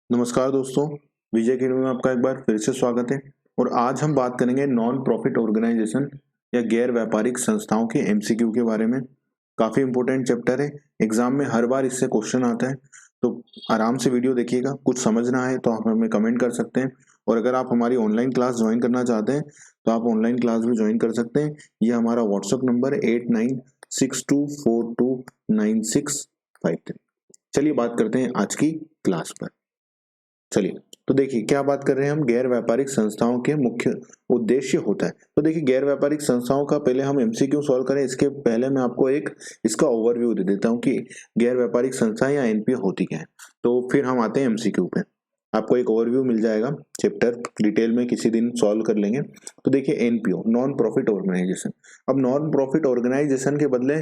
नमस्कार दोस्तों, विजय अकेडमी में आपका एक बार फिर से स्वागत है। और आज हम बात करेंगे नॉन प्रॉफिट ऑर्गेनाइजेशन या गैर व्यापारिक संस्थाओं के एमसीक्यू के बारे में। काफ़ी इंपॉर्टेंट चैप्टर है, एग्जाम में हर बार इससे क्वेश्चन आता है, तो आराम से वीडियो देखिएगा। कुछ समझना है तो आप हमें कमेंट कर सकते हैं, और अगर आप हमारी ऑनलाइन क्लास ज्वाइन करना चाहते हैं तो आप ऑनलाइन क्लास भी ज्वाइन कर सकते हैं। ये हमारा व्हाट्सअप नंबर है 8962429653। चलिए बात करते हैं आज की क्लास पर। चलिए, तो देखिए क्या बात कर रहे हैं हम, गैर व्यापारिक संस्थाओं के मुख्य उद्देश्य होता है। तो देखिए गैर व्यापारिक संस्थाओं का पहले हम एमसीक्यू सॉल्व करें, इसके पहले मैं आपको एक इसका ओवरव्यू दे देता हूं कि गैर व्यापारिक संस्थाएं या एनपीओ होती क्या है। तो फिर हम आते हैं एमसीक्यू पे। आपको एक ओवरव्यू मिल जाएगा, चैप्टर डिटेल में किसी दिन सॉल्व कर लेंगे। तो देखिए एनपीओ, नॉन प्रॉफिट ऑर्गेनाइजेशन। अब नॉन प्रॉफिट ऑर्गेनाइजेशन के बदले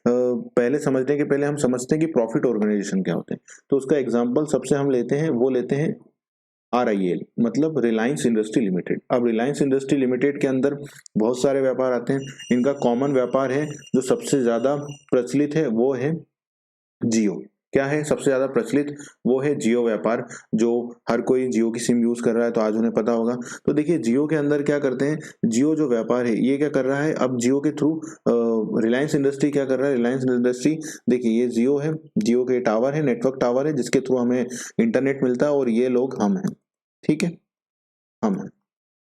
पहले समझने के पहले हम समझते हैं कि प्रॉफिट ऑर्गेनाइजेशन क्या होते हैं। तो उसका एग्जाम्पल सबसे हम लेते हैं, वो लेते हैं RIL, मतलब रिलायंस इंडस्ट्री लिमिटेड। अब रिलायंस इंडस्ट्री लिमिटेड के अंदर बहुत सारे व्यापार आते हैं। इनका कॉमन व्यापार है जो सबसे ज्यादा प्रचलित है, वो है जियो। क्या है सबसे ज्यादा प्रचलित? वो है जियो व्यापार। जो हर कोई जियो की सिम यूज कर रहा है, तो आज उन्हें पता होगा। तो देखिए जियो के अंदर क्या करते हैं, जियो जो व्यापार है ये क्या कर रहा है, अब जियो के थ्रू रिलायंस इंडस्ट्री क्या कर रहा है, रिलायंस इंडस्ट्री, देखिए ये जियो है, जियो के टावर है, नेटवर्क टावर है, जिसके थ्रू हमें इंटरनेट मिलता है, और ये लोग हम हैं। ठीक है, हम हैं।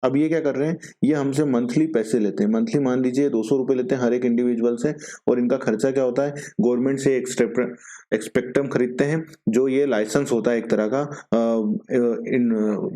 अब ये क्या कर रहे हैं, ये हमसे मंथली पैसे लेते हैं। मंथली मान लीजिए 200 रुपए लेते हैं हर एक इंडिविजुअल से। और इनका खर्चा क्या होता है, गवर्नमेंट से एक एक्सपेक्ट्रम खरीदते हैं, जो ये लाइसेंस होता है एक तरह का इन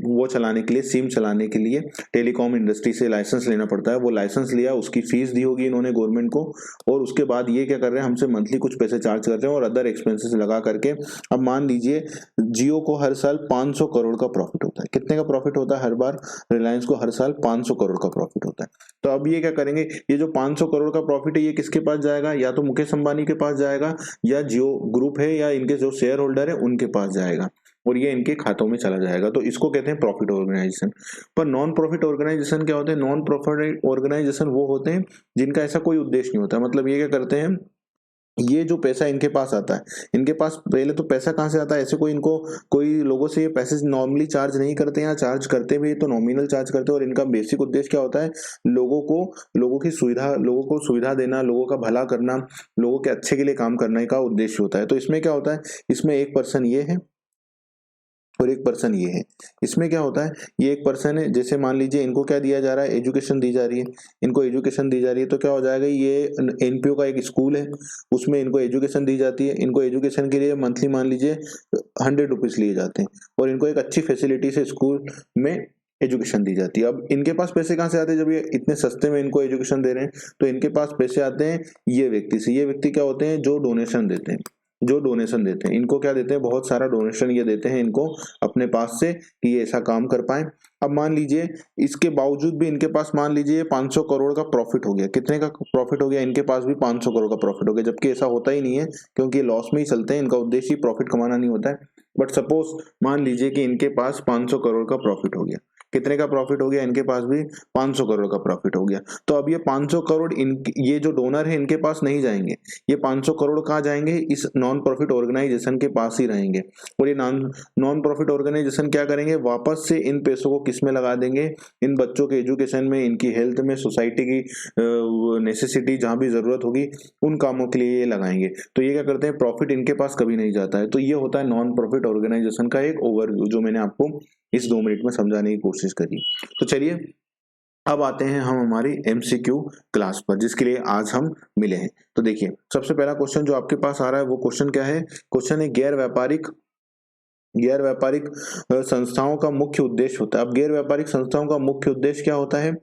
वो चलाने के लिए, सिम चलाने के लिए टेलीकॉम इंडस्ट्री से लाइसेंस लेना पड़ता है। वो लाइसेंस लिया, उसकी फीस दी होगी इन्होंने गवर्नमेंट को, और उसके बाद ये क्या कर रहे हैं, हमसे मंथली कुछ पैसे चार्ज कर रहे हैं और अदर एक्सपेंसेस लगा करके। अब मान लीजिए जियो को हर साल 500 करोड़ का प्रॉफिट होता है। कितने का प्रॉफिट होता है हर बार? रिलायंस को हर साल 500 करोड़ का प्रॉफिट होता है। तो अब ये क्या करेंगे, ये जो 500 करोड़ का प्रॉफिट है ये किसके पास जाएगा? या तो मुकेश अंबानी के पास जाएगा, या जियो ग्रुप है या इनके जो शेयर होल्डर है उनके पास जाएगा, और ये इनके खातों में चला जाएगा। तो इसको कहते हैं प्रॉफिट ऑर्गेनाइजेशन। पर नॉन प्रॉफिट ऑर्गेनाइजेशन क्या होते हैं? नॉन प्रॉफिट ऑर्गेनाइजेशन वो होते हैं जिनका ऐसा कोई उद्देश्य नहीं होता। मतलब ये क्या करते हैं, ये जो पैसा इनके पास आता है, इनके पास पहले तो पैसा कहाँ से आता है, ऐसे कोई इनको कोई लोगों से ये पैसे नॉर्मली चार्ज नहीं करते, या चार्ज करते भी तो नॉमिनल चार्ज करते हैं। और इनका बेसिक उद्देश्य क्या होता है, लोगों की सुविधा, लोगों को सुविधा देना, लोगों का भला करना, लोगों के अच्छे के लिए काम करने का उद्देश्य होता है। तो इसमें क्या होता है, इसमें एक पर्सन ये है और एक पर्सन ये है। इसमें क्या होता है, ये एक पर्सन है, जैसे मान लीजिए इनको क्या दिया जा रहा है, एजुकेशन दी जा रही है। इनको एजुकेशन दी जा रही है, तो क्या हो जाएगा, ये एनपीओ का एक स्कूल है, उसमें इनको एजुकेशन दी जाती है। इनको एजुकेशन के लिए मंथली मान लीजिए 100 रुपीज लिए जाते हैं, और इनको एक अच्छी फैसिलिटी से स्कूल में एजुकेशन दी जाती है। अब इनके पास पैसे कहाँ से आते हैं, जब ये इतने सस्ते में इनको एजुकेशन दे रहे हैं, तो इनके पास पैसे आते हैं ये व्यक्ति से। ये व्यक्ति क्या होते हैं, जो डोनेशन देते हैं। जो डोनेशन देते हैं, इनको क्या देते हैं, बहुत सारा डोनेशन ये देते हैं इनको अपने पास से, कि ये ऐसा काम कर पाए। अब मान लीजिए इसके बावजूद भी इनके पास मान लीजिए 500 करोड़ का प्रॉफिट हो गया। कितने का प्रॉफिट हो गया, इनके पास भी 500 करोड़ का प्रॉफिट हो गया, जबकि ऐसा होता ही नहीं है, क्योंकि ये लॉस में ही चलते हैं, इनका उद्देश्य ही प्रॉफिट कमाना नहीं होता है। बट सपोज मान लीजिए कि इनके पास 500 करोड़ का प्रॉफिट हो गया। कितने का प्रॉफिट हो गया, इनके पास भी 500 करोड़ का प्रॉफिट हो गया। तो अब ये 500 करोड़ ये जो डोनर है इनके पास नहीं जाएंगे, ये 500 करोड़ कहाँ जाएंगे, इस नॉन प्रॉफिट ऑर्गेनाइजेशन के पास ही रहेंगे। और ये नॉन प्रॉफिट ऑर्गेनाइजेशन क्या करेंगे, वापस से इन पैसों को किस में लगा देंगे, इन बच्चों के एजुकेशन में, इनकी हेल्थ में, सोसाइटी की नेसेसिटी जहां भी जरूरत होगी उन कामों के लिए ये लगाएंगे। तो ये क्या करते हैं, प्रॉफिट इनके पास कभी नहीं जाता है। तो ये होता है नॉन प्रॉफिट ऑर्गेनाइजेशन का एक ओवरव्यू, जो मैंने आपको इस 2 मिनट में समझाने की कोशिश करी। तो चलिए अब आते हैं हम हमारी एमसीक्यू क्लास पर, जिसके लिए आज हम मिले हैं। तो देखिए सबसे पहला क्वेश्चन जो आपके पास आ रहा है, वो क्वेश्चन क्या है, क्वेश्चन है गैर व्यापारिक संस्थाओं का मुख्य उद्देश्य होता है। अब गैर व्यापारिक संस्थाओं का मुख्य उद्देश्य क्या होता है,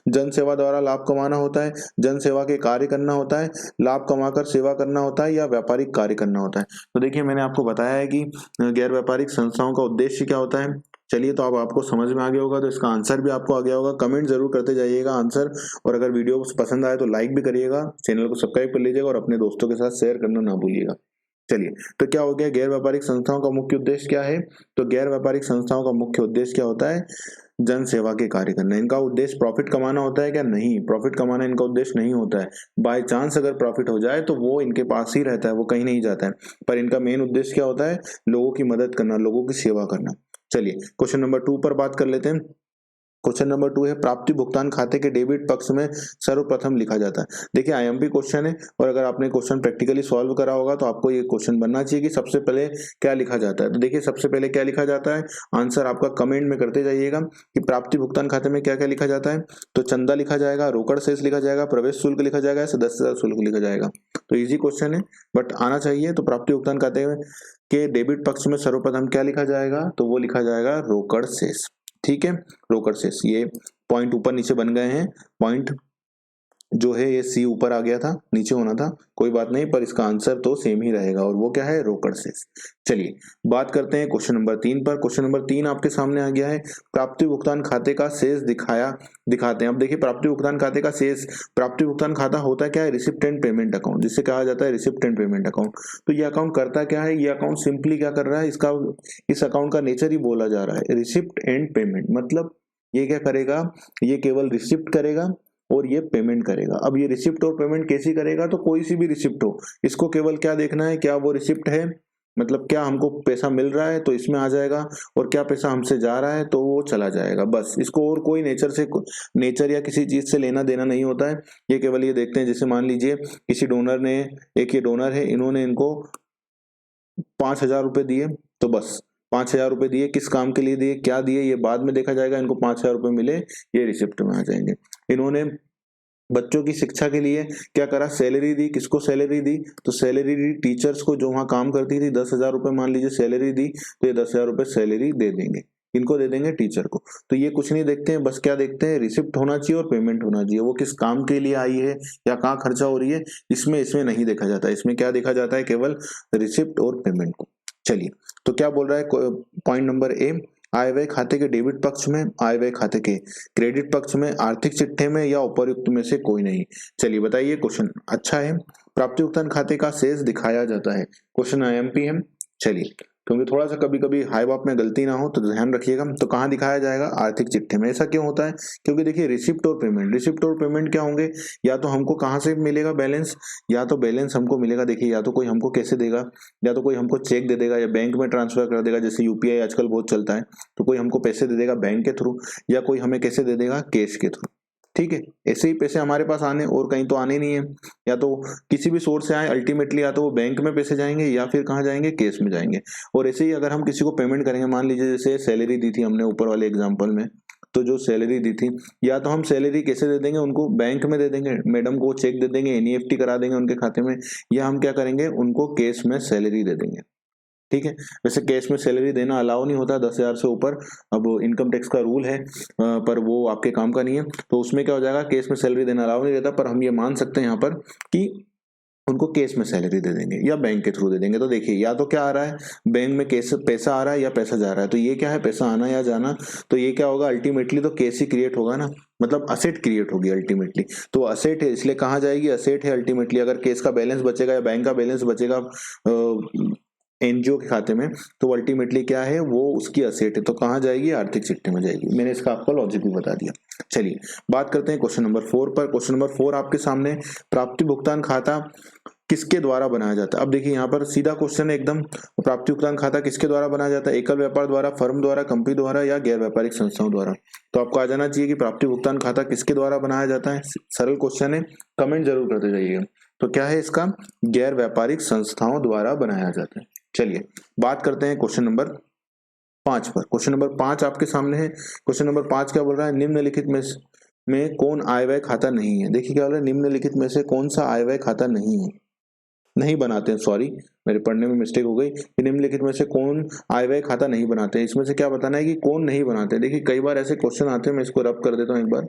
जन सेवा द्वारा लाभ कमाना होता है, जन सेवा के कार्य करना होता है, लाभ कमाकर सेवा करना होता है, या व्यापारिक कार्य करना होता है। तो देखिए मैंने आपको बताया है कि गैर व्यापारिक संस्थाओं का उद्देश्य क्या होता है। चलिए, तो अब आपको समझ में आ गया होगा, तो इसका आंसर भी आपको आ गया होगा। कमेंट जरूर करते जाइएगा आंसर, और अगर वीडियो पसंद आए तो लाइक भी करिएगा, चैनल को सब्सक्राइब कर लीजिएगा, और अपने दोस्तों के साथ शेयर करना ना भूलिएगा। चलिए, तो क्या हो गया, गैर व्यापारिक संस्थाओं का मुख्य उद्देश्य क्या है। तो गैर व्यापारिक संस्थाओं का मुख्य उद्देश्य क्या होता है, जन सेवा के कार्य करना। इनका उद्देश्य प्रॉफिट कमाना होता है क्या? नहीं, प्रॉफिट कमाना इनका उद्देश्य नहीं होता है। बाय चांस अगर प्रॉफिट हो जाए तो वो इनके पास ही रहता है, वो कहीं नहीं जाता है। पर इनका मेन उद्देश्य क्या होता है, लोगों की मदद करना, लोगों की सेवा करना। चलिए क्वेश्चन नंबर 2 पर बात कर लेते हैं। क्वेश्चन नंबर 2 है प्राप्ति भुगतान खाते के डेबिट पक्ष में सर्वप्रथम लिखा जाता है। देखिए आईएमपी क्वेश्चन है और अगर आपने क्वेश्चन प्रैक्टिकली सॉल्व करा होगा तो आपको ये क्वेश्चन बनना चाहिए कि सबसे पहले क्या लिखा जाता है। तो देखिए सबसे पहले क्या लिखा जाता है, आंसर आपका कमेंट में करते जाइएगा कि प्राप्ति भुगतान खाते में क्या क्या लिखा जाता है। तो चंदा लिखा जाएगा, रोकड़ शेष लिखा जाएगा, प्रवेश शुल्क लिखा जाएगा, सदस्यता शुल्क लिखा जाएगा। तो इजी क्वेश्चन है बट आना चाहिए। तो प्राप्ति भुगतान खाते के डेबिट पक्ष में सर्वप्रथम क्या लिखा जाएगा, तो वो लिखा जाएगा रोकड़ शेष। ठीक है, रोकड़ शेष। ये पॉइंट ऊपर नीचे बन गए हैं, पॉइंट जो है ये सी ऊपर आ गया था, नीचे होना था, कोई बात नहीं, पर इसका आंसर तो सेम ही रहेगा और वो क्या है, रोकड़ शेष। चलिए बात करते हैं क्वेश्चन नंबर 3 पर। क्वेश्चन नंबर 3 आपके सामने आ गया है, प्राप्ति भुगतान खाते का शेष दिखाते हैं। अब देखिए प्राप्ति भुगतान खाते का शेष, प्राप्ति भुगतान खाता होता है क्या है, रिसिप्ट एंड पेमेंट अकाउंट, जिसे कहा जाता है रिसिप्ट एंड पेमेंट अकाउंट। तो ये अकाउंट करता क्या है, ये अकाउंट सिंपली क्या कर रहा है, इस अकाउंट का नेचर ही बोला जा रहा है रिसिप्ट एंड पेमेंट। मतलब ये क्या करेगा, ये केवल रिसिप्ट करेगा और ये पेमेंट करेगा। अब ये रिसिप्ट और पेमेंट कैसी करेगा, तो कोई सी भी रिसिप्ट हो, इसको केवल क्या देखना है, क्या वो रिसिप्ट है, मतलब क्या हमको पैसा मिल रहा है तो इसमें आ जाएगा, और क्या पैसा हमसे जा रहा है तो वो चला जाएगा। बस इसको और कोई नेचर या किसी चीज से लेना देना नहीं होता है। ये केवल ये देखते हैं, जैसे मान लीजिए किसी डोनर ने, एक ये डोनर है, इन्होंने इनको 5,000 रुपए दिए, तो बस 5,000 रुपए दिए, किस काम के लिए दिए, क्या दिए, ये बाद में देखा जाएगा। इनको 5,000 रुपए मिले, ये रिसिप्ट में आ जाएंगे। इन्होंने बच्चों की शिक्षा के लिए क्या करा, सैलरी दी, किसको सैलरी दी, तो सैलरी दी टीचर्स को जो वहां काम करती थी, 10,000 रुपए मान लीजिए सैलरी दी, तो ये 10,000 रुपए सैलरी दे देंगे, इनको दे देंगे, टीचर को। तो ये कुछ नहीं देखते हैं, बस क्या देखते हैं, रिसिप्ट होना चाहिए और पेमेंट होना चाहिए। वो किस काम के लिए आई है या कहाँ खर्चा हो रही है, इसमें नहीं देखा जाता। इसमें क्या देखा जाता है, केवल रिसिप्ट और पेमेंट को। चलिए तो क्या बोल रहा है पॉइंट नंबर ए, आय व्यय खाते के डेबिट पक्ष में, आय व्यय खाते के क्रेडिट पक्ष में, आर्थिक चिट्ठे में या उपर्युक्त में से कोई नहीं। चलिए बताइए, क्वेश्चन अच्छा है। प्राप्ति भुगतान खाते का शेष दिखाया जाता है, क्वेश्चन आईएमपी है। चलिए क्योंकि थोड़ा सा कभी कभी हाई बाप में गलती ना हो तो ध्यान रखिएगा। तो कहाँ दिखाया जाएगा, आर्थिक चिट्ठे में। ऐसा क्यों होता है, क्योंकि देखिए रिसिप्ट और पेमेंट क्या होंगे, या तो हमको कहाँ से मिलेगा बैलेंस, या तो बैलेंस हमको मिलेगा, देखिए या तो कोई हमको कैसे देगा, या तो कोई हमको चेक दे देगा या बैंक में ट्रांसफर कर देगा, जैसे यूपीआई आजकल बहुत चलता है, तो कोई हमको पैसे दे देगा बैंक के थ्रू, या कोई हमें कैसे दे देगा, कैश के थ्रू। ठीक है, ऐसे ही पैसे हमारे पास आने, और कहीं तो आने नहीं है, या तो किसी भी सोर्स से आए, अल्टीमेटली या तो वो बैंक में पैसे जाएंगे या फिर कहाँ जाएंगे, केस में जाएंगे। और ऐसे ही अगर हम किसी को पेमेंट करेंगे, मान लीजिए जैसे सैलरी दी थी हमने ऊपर वाले एग्जांपल में, तो जो सैलरी दी थी, या तो हम सैलरी कैसे दे देंगे, उनको बैंक में दे देंगे, मैडम को चेक दे देंगे, एनईएफटी करा देंगे उनके खाते में, या हम क्या करेंगे, उनको कैश में सैलरी दे देंगे। ठीक है, वैसे कैश में सैलरी देना अलाउ नहीं होता 10,000 से ऊपर, अब इनकम टैक्स का रूल है, पर वो आपके काम का नहीं है। तो उसमें क्या हो जाएगा, केस में सैलरी देना अलाउ नहीं रहता, पर हम ये मान सकते हैं यहाँ पर कि उनको केस में सैलरी दे देंगे या बैंक के थ्रू दे देंगे। तो देखिए या तो क्या आ रहा है, बैंक में केस पैसा आ रहा है या पैसा जा रहा है, तो ये क्या है, पैसा आना या जाना, तो ये क्या होगा, अल्टीमेटली तो केस ही क्रिएट होगा ना, मतलब असेट क्रिएट होगी अल्टीमेटली। तो असेट है, इसलिए कहाँ जाएगी, असेट है अल्टीमेटली। अगर केस का बैलेंस बचेगा या बैंक का बैलेंस बचेगा एनजीओ के खाते में, तो अल्टीमेटली क्या है, वो उसकी असेट है, तो कहाँ जाएगी, आर्थिक चिट्ठे में जाएगी। मैंने इसका आपको लॉजिक भी बता दिया। चलिए बात करते हैं क्वेश्चन नंबर 4 पर। क्वेश्चन नंबर 4 आपके सामने, प्राप्ति भुगतान खाता किसके द्वारा बनाया जाता है। अब देखिए यहाँ पर सीधा क्वेश्चन है एकदम, प्राप्ति भुगतान खाता किसके द्वारा बनाया जाता है, एकल व्यापार द्वारा, फर्म द्वारा, कंपनी द्वारा या गैर व्यापारिक संस्थाओं द्वारा। तो आपको आ जाना चाहिए कि प्राप्ति भुगतान खाता किसके द्वारा बनाया जाता है। सरल क्वेश्चन है, कमेंट जरूर करते जाइएगा। तो क्या है इसका, गैर व्यापारिक संस्थाओं द्वारा बनाया जाता है। चलिए बात करते हैं क्वेश्चन नंबर 5 पर। क्वेश्चन नंबर 5 आपके सामने है। क्वेश्चन नंबर 5 क्या बोल रहा है, निम्नलिखित में कौन आय व्यय खाता नहीं है। देखिए क्या बोल रहा है, निम्नलिखित में से कौन सा आय व्यय खाता नहीं है, नहीं बनाते हैं, सॉरी मेरे पढ़ने में मिस्टेक हो गई, कि निम्नलिखित में से कौन आय व्यय खाता नहीं बनाते हैं। इसमें से क्या बताना है कि कौन नहीं बनाते। देखिए कई बार ऐसे क्वेश्चन आते हैं, मैं इसको रब कर देता हूँ एक बार।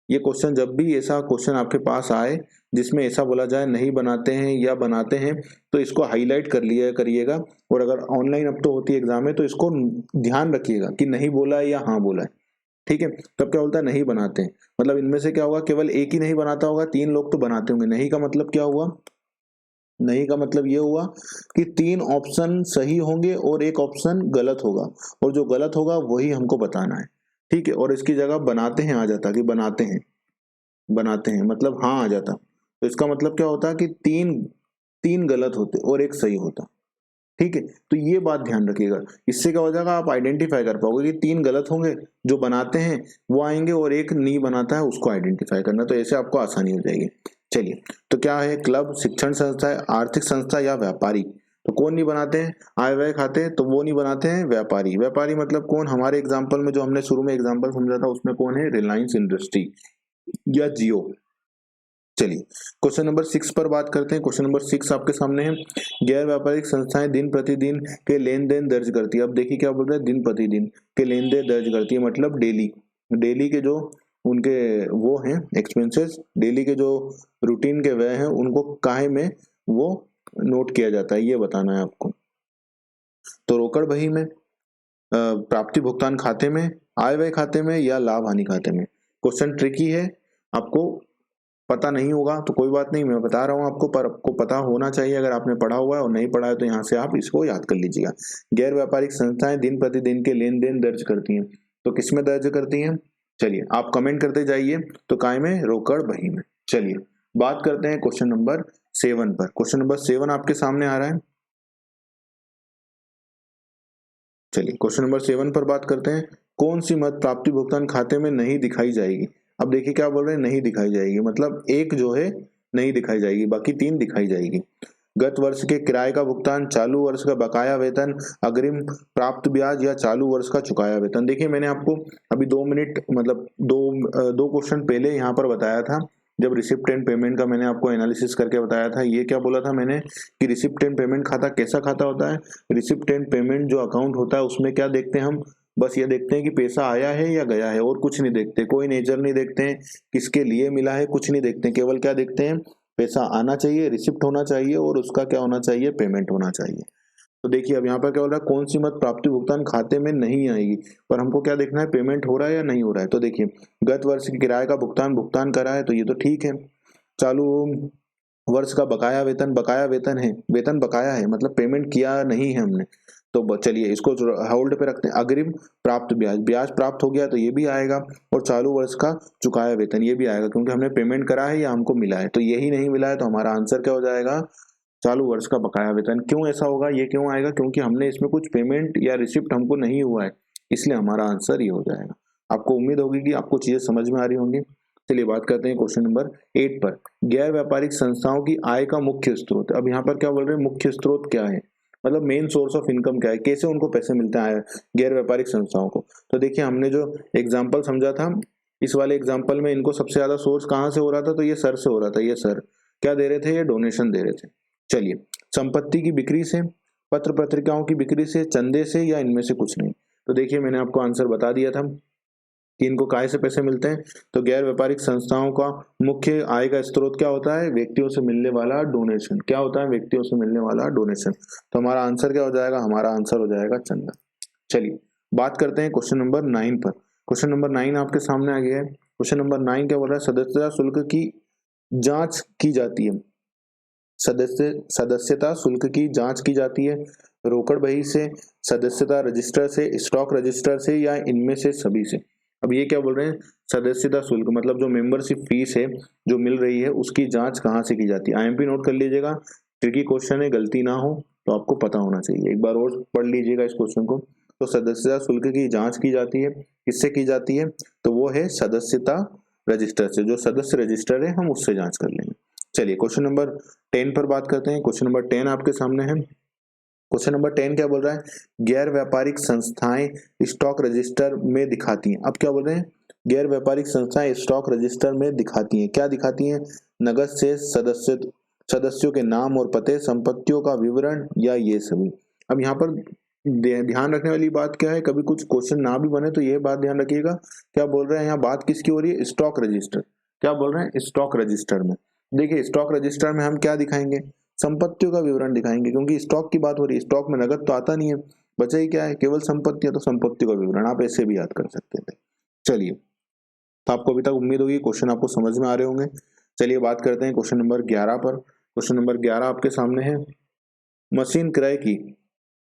ये क्वेश्चन, जब भी ऐसा क्वेश्चन आपके पास आए जिसमें ऐसा बोला जाए नहीं बनाते हैं या बनाते हैं, तो इसको हाईलाइट कर लिया करिएगा। और अगर ऑनलाइन अब तो होती है एग्जाम में, तो इसको ध्यान रखिएगा कि नहीं बोला है या हाँ बोला है। ठीक है, तब क्या बोलता है, नहीं बनाते हैं, मतलब इनमें से क्या होगा, केवल एक ही नहीं बनाता होगा, 3 लोग तो बनाते होंगे। नहीं का मतलब क्या हुआ, नहीं का मतलब ये हुआ कि 3 ऑप्शन सही होंगे और एक ऑप्शन गलत होगा, और जो गलत होगा वही हमको बताना है। ठीक है, और इसकी जगह बनाते हैं आ जाता, कि बनाते हैं मतलब हाँ आ जाता। तो इसका मतलब क्या होता है कि तीन गलत होते और एक सही होता। ठीक है, तो ये बात ध्यान रखिएगा। इससे क्या हो जाएगा, आप आइडेंटिफाई कर पाओगे कि 3 गलत होंगे, जो बनाते हैं वो आएंगे और एक नहीं बनाता है उसको आइडेंटिफाई करना, तो ऐसे आपको आसानी हो जाएगी। चलिए, तो क्या है, क्लब, शिक्षण संस्था है, आर्थिक संस्था या व्यापारी। तो कौन नहीं बनाते हैं आय व्यय खाते, तो वो नहीं बनाते हैं व्यापारी। व्यापारी मतलब कौन, हमारे एग्जाम्पल में जो हमने शुरू में एग्जाम्पल समझा था उसमें कौन है, रिलायंस इंडस्ट्री या जियो। चलिए, क्वेश्चन नंबर 6 पर बात करते हैं। क्वेश्चन नंबर 6 आपके सामने है, गैर व्यापारिक संस्थाएं दिन प्रतिदिन के लेन देन दर्ज करती है। अब देखिए क्या बोल रहे हैं, दिन प्रतिदिन के लेन देन दर्ज करती है, मतलब डेली, डेली के जो उनके वो हैं एक्सपेंसेस, डेली के जो रूटीन के व्यय हैं उनको काहे में वो नोट किया जाता है, ये बताना है आपको। तो रोकड़ बही में, प्राप्ति भुगतान खाते में, आय व्यय खाते में या लाभ हानि खाते में। क्वेश्चन ट्रिकी है, आपको पता नहीं होगा तो कोई बात नहीं, मैं बता रहा हूं आपको, पर आपको पता होना चाहिए। अगर आपने पढ़ा हुआ है और नहीं पढ़ा है तो यहाँ से आप इसको याद कर लीजिएगा। गैर व्यापारिक संस्थाएं दिन प्रतिदिन के लेन देन दर्ज करती हैं, तो किसमें दर्ज करती हैं, चलिए आप कमेंट करते जाइए। तो काय में, रोकड़ बही में। चलिए बात करते हैं क्वेश्चन नंबर 7 पर। क्वेश्चन नंबर 7 आपके सामने आ रहा है। चलिए क्वेश्चन नंबर 7 पर बात करते हैं, कौन सी मद प्राप्ति भुगतान खाते में नहीं दिखाई जाएगी। अब देखिए क्या बोल रहे हैं, नहीं दिखाई जाएगी, मतलब एक जो है नहीं दिखाई जाएगी, बाकी 3 दिखाई जाएगी। गत वर्ष के किराए का भुगतान, चालू वर्ष का बकाया वेतन, अग्रिम प्राप्त ब्याज या चालू वर्ष का चुकाया वेतन। देखिए मैंने आपको अभी 2 मिनट मतलब दो क्वेश्चन पहले यहाँ पर बताया था, जब रिसिप्ट एंड पेमेंट का मैंने आपको एनालिसिस करके बताया था। ये क्या बोला था मैंने कि रिसिप्ट एंड पेमेंट खाता कैसा खाता होता है, रिसिप्ट एंड पेमेंट जो अकाउंट होता है उसमें क्या देखते हैं हम, बस ये देखते हैं कि पैसा आया है या गया है, और कुछ नहीं देखते, कोई नेचर नहीं देखते हैं, किसके लिए मिला है कुछ नहीं देखते, केवल क्या देखते हैं, पैसा आना चाहिए, रिसिप्ट होना चाहिए और उसका क्या होना चाहिए, पेमेंट होना चाहिए। तो देखिए अब यहाँ पर क्या हो रहा है, कौन सी मत प्राप्ति भुगतान खाते में नहीं आएगी, पर हमको क्या देखना है, पेमेंट हो रहा है या नहीं हो रहा है। तो देखिए गत वर्ष के किराए का भुगतान भुगतान करा है, तो ये तो ठीक है। चालू वर्ष का बकाया वेतन, बकाया वेतन है, वेतन बकाया है, मतलब पेमेंट किया नहीं है हमने, तो चलिए इसको होल्ड पे रखते हैं। अग्रिम प्राप्त ब्याज, ब्याज प्राप्त हो गया तो ये भी आएगा, और चालू वर्ष का चुकाया वेतन ये भी आएगा, क्योंकि हमने पेमेंट करा है या हमको मिला है, तो यही नहीं मिला है, तो हमारा आंसर क्या हो जाएगा, चालू वर्ष का बकाया वेतन। क्यों ऐसा होगा, ये क्यों आएगा, क्योंकि हमने इसमें कुछ पेमेंट या रिसिप्ट हमको नहीं हुआ है, इसलिए हमारा आंसर ये हो जाएगा। आपको उम्मीद होगी कि आपको चीजें समझ में आ रही होंगी। चलिए बात करते हैं क्वेश्चन नंबर 8 पर, गैर व्यापारिक संस्थाओं की आय का मुख्य स्रोत। अब यहाँ पर क्या बोल रहे हैं, मुख्य स्रोत क्या है, मतलब मेन सोर्स ऑफ इनकम क्या है, कैसे उनको पैसे मिलते हैं गैर व्यापारिक संस्थाओं को। तो देखिए हमने जो एग्जाम्पल समझा था, इस वाले एग्जाम्पल में इनको सबसे ज्यादा सोर्स कहाँ से हो रहा था, तो ये सर से हो रहा था। ये सर क्या दे रहे थे, ये डोनेशन दे रहे थे। चलिए, संपत्ति की बिक्री से, पत्र पत्रिकाओं की बिक्री से, चंदे से, या इनमें से कुछ नहीं। तो देखिए मैंने आपको आंसर बता दिया था कि इनको काय से पैसे मिलते हैं। तो गैर व्यापारिक संस्थाओं का मुख्य आय का स्रोत क्या होता है, व्यक्तियों से मिलने वाला डोनेशन। क्या होता है, व्यक्तियों से मिलने वाला डोनेशन। तो हमारा आंसर क्या हो जाएगा, हमारा आंसर हो जाएगा चंदा। चलिए बात करते हैं क्वेश्चन नंबर 9 पर। क्वेश्चन नंबर 9 आपके सामने आ गया है। क्वेश्चन नंबर 9 क्या बोल रहा है, सदस्यता शुल्क की जांच की जाती है। सदस्यता शुल्क की जांच की जाती है रोकड़ बही से, सदस्यता रजिस्टर से, स्टॉक रजिस्टर से, या इनमें से सभी से। अब ये क्या बोल रहे हैं, सदस्यता शुल्क मतलब जो मेंबरशिप फीस है जो मिल रही है उसकी जांच कहाँ से की जाती है। आईएमपी नोट कर लीजिएगा, ट्रिकी क्वेश्चन है, गलती ना हो तो आपको पता होना चाहिए, एक बार और पढ़ लीजिएगा इस क्वेश्चन को। तो सदस्यता शुल्क की जांच की जाती है, किससे की जाती है, तो वो है सदस्यता रजिस्टर से, जो सदस्य रजिस्टर है हम उससे जांच कर लेंगे। चलिए क्वेश्चन नंबर 10 पर बात करते हैं। क्वेश्चन नंबर 10 आपके सामने है। क्वेश्चन नंबर 10 क्या बोल रहा है, गैर व्यापारिक संस्थाएं स्टॉक रजिस्टर में दिखाती हैं। अब क्या बोल रहे हैं, गैर व्यापारिक संस्थाएं स्टॉक रजिस्टर में दिखाती हैं, क्या दिखाती हैं, नगद से सदस्यों के नाम और पते, संपत्तियों का विवरण, या ये सभी। अब यहाँ पर ध्यान रखने वाली बात क्या है, कभी कुछ क्वेश्चन ना भी बने तो ये बात ध्यान रखिएगा, क्या बोल रहे हैं यहाँ, बात किसकी हो रही है, स्टॉक रजिस्टर। क्या बोल रहे हैं, स्टॉक रजिस्टर में। देखिए स्टॉक रजिस्टर में हम क्या दिखाएंगे, संपत्तियों का विवरण दिखाएंगे, क्योंकि स्टॉक की बात हो रही है, स्टॉक में नगद तो आता नहीं है, बचा ही क्या है, केवल संपत्ति है, तो संपत्ति का विवरण आप ऐसे भी याद कर सकते थे। चलिए, तो आपको अभी तक उम्मीद होगी क्वेश्चन आपको समझ में आ रहे होंगे। चलिए बात करते हैं क्वेश्चन नंबर 11 पर। क्वेश्चन नंबर 11 आपके सामने है, मशीन क्रय की,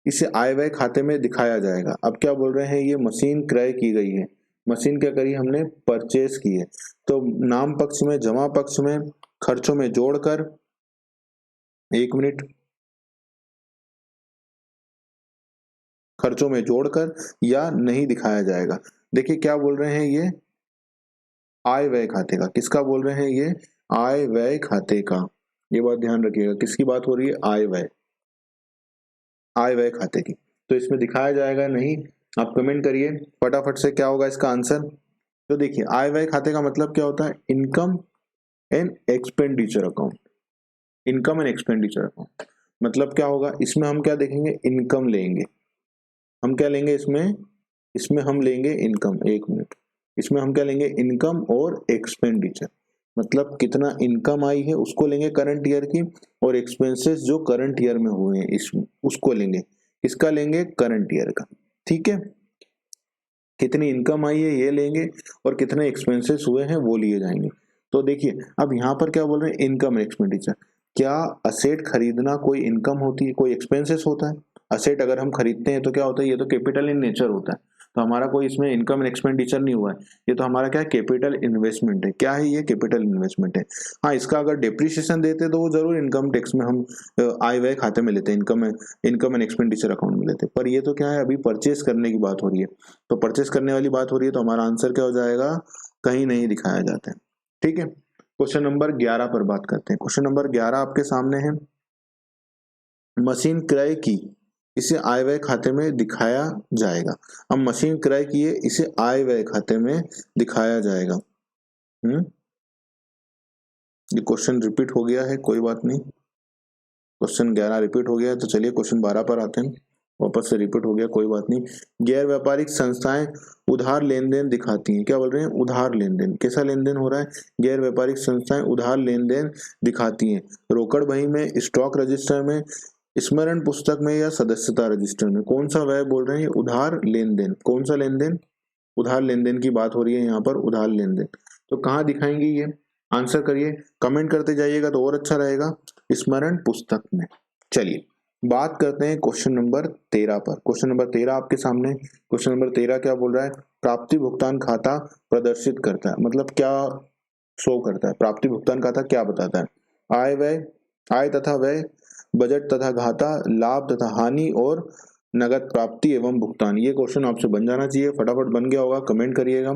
इसे आय व्यय खाते में दिखाया जाएगा। अब क्या बोल रहे हैं, ये मशीन क्रय की गई है, मशीन क्या करी हमने, परचेज की है, तो नाम पक्ष में, जमा पक्ष में, खर्चों में जोड़कर, 1 मिनट, खर्चों में जोड़कर या नहीं दिखाया जाएगा। देखिए क्या बोल रहे हैं ये, आय व्यय खाते का। किसका बोल रहे हैं ये, आय व्यय खाते का। ये बात ध्यान रखिएगा, किसकी बात हो रही है, आय व्यय, आय व्यय खाते की। तो इसमें दिखाया जाएगा नहीं, आप कमेंट करिए फटाफट से क्या होगा इसका आंसर। तो देखिए आय व्यय खाते का मतलब क्या होता है, income and expenditure account. Income and expenditure account मतलब क्या होगा, इसमें हम क्या देखेंगे, इनकम लेंगे। हम क्या लेंगे इसमें, इसमें हम लेंगे इनकम, एक मिनट, इसमें हम क्या लेंगे, इनकम और एक्सपेंडिचर। मतलब कितना इनकम आई है उसको लेंगे करंट ईयर की, और एक्सपेंसेस जो करंट ईयर में हुए हैं इस उसको लेंगे। इसका लेंगे करंट ईयर का, ठीक है। कितनी इनकम आई है ये लेंगे, और कितने एक्सपेंसेस हुए हैं वो लिए जाएंगे। तो देखिए अब यहाँ पर क्या बोल रहे हैं, इनकम एक्सपेंडिचर। क्या असेट खरीदना कोई इनकम होती है, कोई एक्सपेंसेस होता है? असेट अगर हम खरीदते हैं तो क्या होता है, ये तो कैपिटल इन नेचर होता है, तो हमारा कोई इसमें इनकम एंड एक्सपेंडिचर नहीं हुआ है। ये तो हमारा क्या है, कैपिटल इन्वेस्टमेंट है। क्या है ये, कैपिटल इन्वेस्टमेंट है। हाँ, इसका अगर डिप्रिसिएशन देते तो वो जरूर इनकम टैक्स में हम आय व्यय खाते में लेते हैं, इनकम एंड एक्सपेंडिचर अकाउंट में लेते हैं। पर ये तो क्या है, अभी परचेस करने की बात हो रही है, तो परचेस करने वाली बात हो रही है, तो हमारा आंसर क्या हो जाएगा, कहीं नहीं दिखाया जाता है। ठीक है, क्वेश्चन नंबर 11 पर बात करते हैं। क्वेश्चन नंबर 11 आपके सामने है, मशीन क्रय की, इसे आय व्यय खाते में दिखाया जाएगा। अब मशीन क्रय किए, इसे आय व्यय खाते में दिखाया जाएगा। ये क्वेश्चन रिपीट हो गया है, कोई बात नहीं, क्वेश्चन 11 रिपीट हो गया है, तो चलिए क्वेश्चन 12 पर आते हैं। वापस से रिपीट हो गया, कोई बात नहीं। गैर व्यापारिक संस्थाएं उधार लेन देन दिखाती हैं। क्या बोल रहे हैं, उधार लेन देन। कैसा लेन देन हो रहा है, गैर व्यापारिक संस्थाएं उधार लेन देन दिखाती हैं। रोकड़ बही में, स्टॉक रजिस्टर में, स्मरण पुस्तक में, या सदस्यता रजिस्टर में। कौन सा व्यय बोल रहे हैं, उधार लेन देन। कौन सा लेन देन, उधार लेन देन की बात हो रही है यहाँ पर, उधार लेन देन। तो कहाँ दिखाएंगे ये, आंसर करिए, कमेंट करते जाइएगा तो और अच्छा रहेगा। स्मरण पुस्तक में। चलिए बात करते हैं क्वेश्चन नंबर 13 पर। क्वेश्चन नंबर 13 आपके सामने। क्वेश्चन नंबर 13 क्या बोल रहा है, प्राप्ति भुगतान खाता प्रदर्शित करता है। मतलब क्या शो करता है, प्राप्ति भुगतान खाता क्या बताता है, आय व्यय, आय तथा व्यय, बजट तथा घाटा, लाभ तथा हानि, और नगद प्राप्ति एवं भुगतान। ये क्वेश्चन आपसे बन जाना चाहिए, फटाफट बन गया होगा, कमेंट करिएगा।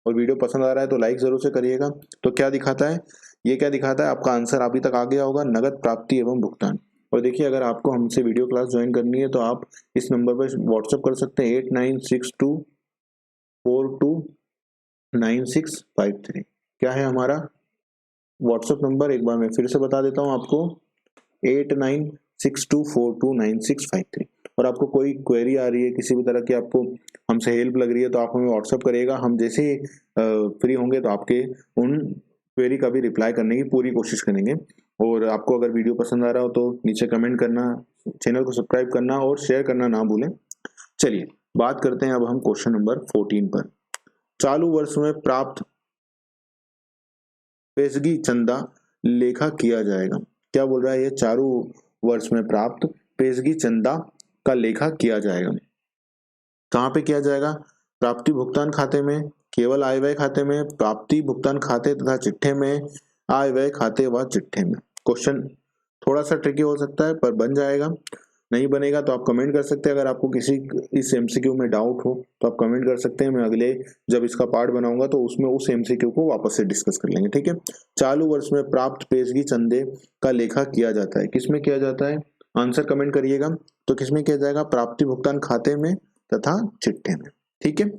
और वीडियो पसंद आ रहा है तो लाइक जरूर से करिएगा। तो क्या दिखाता है, ये क्या दिखाता है, आपका आंसर अभी तक आ गया होगा, नगद प्राप्ति एवं भुगतान। और देखिए अगर आपको हमसे वीडियो क्लास ज्वाइन करनी है तो आप इस नंबर पर व्हाट्सएप कर सकते हैं, 8962429653। क्या है हमारा व्हाट्सएप नंबर, एक बार मैं फिर से बता देता हूँ आपको, 8962429653। और आपको कोई क्वेरी आ रही है, किसी भी तरह की आपको हमसे हेल्प लग रही है, तो आप हमें व्हाट्सएप करिएगा। हम जैसे ही फ्री होंगे तो आपके उन क्वेरी का भी रिप्लाई करने की पूरी कोशिश करेंगे। और आपको अगर वीडियो पसंद आ रहा हो तो नीचे कमेंट करना, चैनल को सब्सक्राइब करना और शेयर करना ना भूलें। चलिए बात करते हैं अब हम क्वेश्चन नंबर 14 पर। चालू वर्ष में प्राप्त पेशगी चंदा लेखा किया जाएगा। क्या बोल रहा है ये, चालू वर्ष में प्राप्त पेशगी चंदा का लेखा किया जाएगा। कहाँ पे किया जाएगा, प्राप्ति भुगतान खाते में, केवल आय व्यय खाते में, प्राप्ति भुगतान खाते तथा चिट्ठे में, आय व्यय खाते व चिट्ठे में। क्वेश्चन थोड़ा सा ट्रिकी हो सकता है पर बन जाएगा। नहीं बनेगा तो आप कमेंट कर सकते हैं। अगर आपको किसी इस एमसीक्यू में डाउट हो तो आप कमेंट कर सकते हैं। मैं अगले जब इसका पार्ट बनाऊंगा तो उसमें उस एमसीक्यू को वापस से डिस्कस कर लेंगे, ठीक है। चालू वर्ष में प्राप्त पेशगी चंदे का लेखा किया जाता है। किसमें किया जाता है, आंसर कमेंट करिएगा। तो किसमें किया जाएगा, प्राप्ति भुगतान खाते में तथा चिट्ठे में, ठीक है।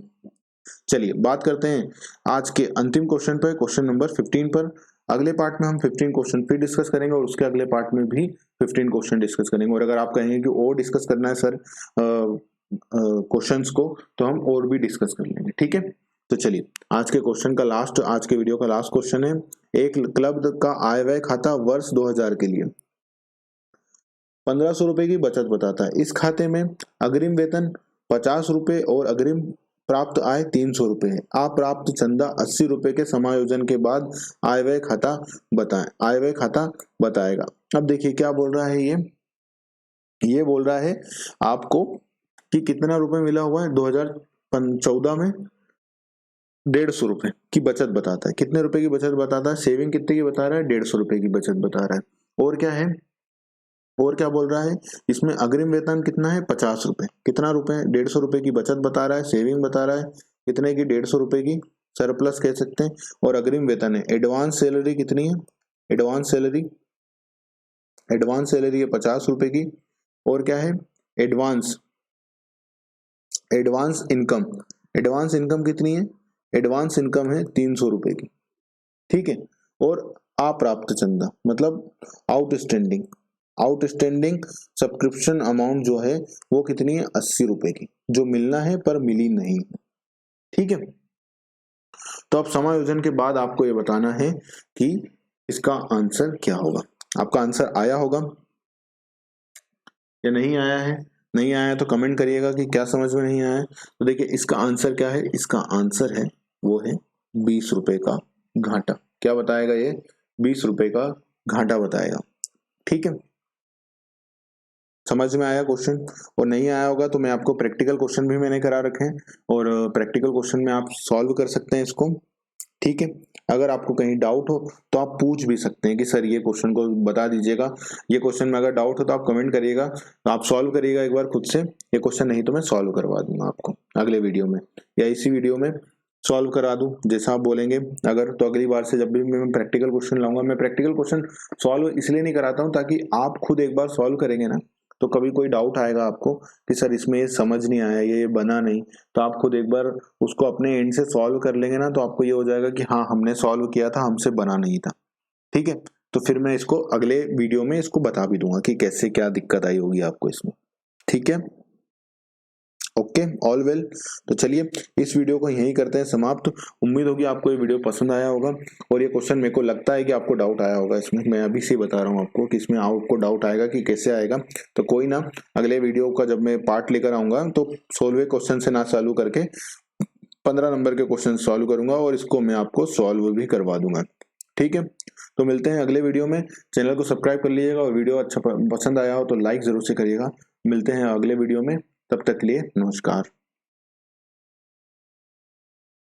चलिए बात करते हैं आज के अंतिम क्वेश्चन पर, क्वेश्चन नंबर 15 पर। अगले पार्ट में हम 15 क्वेश्चन फिर डिस्कस करेंगे और उसके अगले पार्ट में भी 15 क्वेश्चन डिस्कस करेंगे। और अगर आप कहेंगे कि और डिस्कस करना है सर क्वेश्चंस को, तो हम और भी डिस्कस कर लेंगे, ठीक है। तो चलिए आज के क्वेश्चन का लास्ट, आज के वीडियो का लास्ट क्वेश्चन है, एक क्लब का आय व्यय खाता वर्ष 2000 के लिए 1500 रुपए की बचत बताता है। इस खाते में अग्रिम वेतन 50 रुपए और अग्रिम प्राप्त आय 300 रुपए है। अप्राप्त चंदा 80 रुपए के समायोजन के बाद आय व्यय खाता बताएं, आय व्यय खाता बताएगा। अब देखिए क्या बोल रहा है ये बोल रहा है आपको कि कितना रुपए मिला हुआ है 2014 में, 150 रुपए की बचत बताता है। कितने रुपए की बचत बताता है, सेविंग कितने की बता रहा है, 150 रुपए की बचत बता रहा है। और क्या है, और क्या बोल रहा है इसमें, अग्रिम वेतन कितना है 50 रुपए, कितना रुपए, 150 रुपए की बचत बता रहा है, सेविंग बता रहा है, कितने की 150 रुपए की सरप्लस कह सकते हैं, और अग्रिम वेतन है। एडवांस सैलरी कितनी है, एडवांस सैलरी है 50 रुपए की, और क्या है एडवांस इनकम कितनी है, एडवांस इनकम है 300 रुपए की, ठीक है। और अप्राप्त चंदा मतलब आउटस्टैंडिंग सब्सक्रिप्शन अमाउंट जो है वो कितनी है 80 रुपए की, जो मिलना है पर मिली नहीं, ठीक है। तो अब समायोजन के बाद आपको ये बताना है कि इसका आंसर क्या होगा। आपका आंसर आया होगा या नहीं आया है, नहीं आया तो कमेंट करिएगा कि क्या समझ में नहीं आया है। तो देखिए इसका आंसर क्या है, इसका आंसर है वो है 20 रुपए का घाटा। क्या बताएगा ये, 20 रुपए का घाटा बताएगा, ठीक है। समझ में आया क्वेश्चन, और नहीं आया होगा तो मैं आपको प्रैक्टिकल क्वेश्चन भी मैंने करा रखे हैं, और प्रैक्टिकल क्वेश्चन में आप सॉल्व कर सकते हैं इसको, ठीक है। अगर आपको कहीं डाउट हो तो आप पूछ भी सकते हैं कि सर ये क्वेश्चन को बता दीजिएगा, ये क्वेश्चन में अगर डाउट हो तो आप कमेंट करिएगा, तो आप सॉल्व करिएगा एक बार खुद से ये क्वेश्चन, नहीं तो मैं सॉल्व करवा दूंगा आपको अगले वीडियो में, या इसी वीडियो में सॉल्व करा दूं जैसा आप बोलेंगे। अगर तो अगली बार से जब भी मैं प्रैक्टिकल क्वेश्चन लाऊंगा, मैं प्रैक्टिकल क्वेश्चन सॉल्व इसलिए नहीं कराता हूँ ताकि आप खुद एक बार सॉल्व करेंगे ना, तो कभी कोई डाउट आएगा आपको कि सर इसमें ये समझ नहीं आया, ये बना नहीं, तो आप खुद एक बार उसको अपने एंड से सॉल्व कर लेंगे ना, तो आपको ये हो जाएगा कि हाँ हमने सॉल्व किया था, हमसे बना नहीं था, ठीक है। तो फिर मैं इसको अगले वीडियो में इसको बता भी दूंगा कि कैसे क्या दिक्कत आई होगी आपको इसमें, ठीक है। Okay, all well. तो चलिए इस वीडियो को यहीं करते हैं समाप्त। उम्मीद होगी आपको ये वीडियो पसंद आया होगा, और ये क्वेश्चन मेरे को लगता है कि आपको डाउट आया होगा इसमें, मैं अभी से बता रहा हूँ आपको कि इसमें आपको डाउट आएगा कि कैसे आएगा। तो कोई ना, अगले वीडियो का जब मैं पार्ट लेकर आऊंगा तो 16वें क्वेश्चन से ना चालू करके 15 नंबर के क्वेश्चन सॉल्व करूंगा, और इसको मैं आपको सॉल्व भी करवा दूंगा, ठीक है। तो मिलते हैं अगले वीडियो में। चैनल को सब्सक्राइब कर लीजिएगा, और वीडियो अच्छा पसंद आया हो तो लाइक जरूर से करिएगा। मिलते हैं अगले वीडियो में, तब तक के लिए नमस्कार।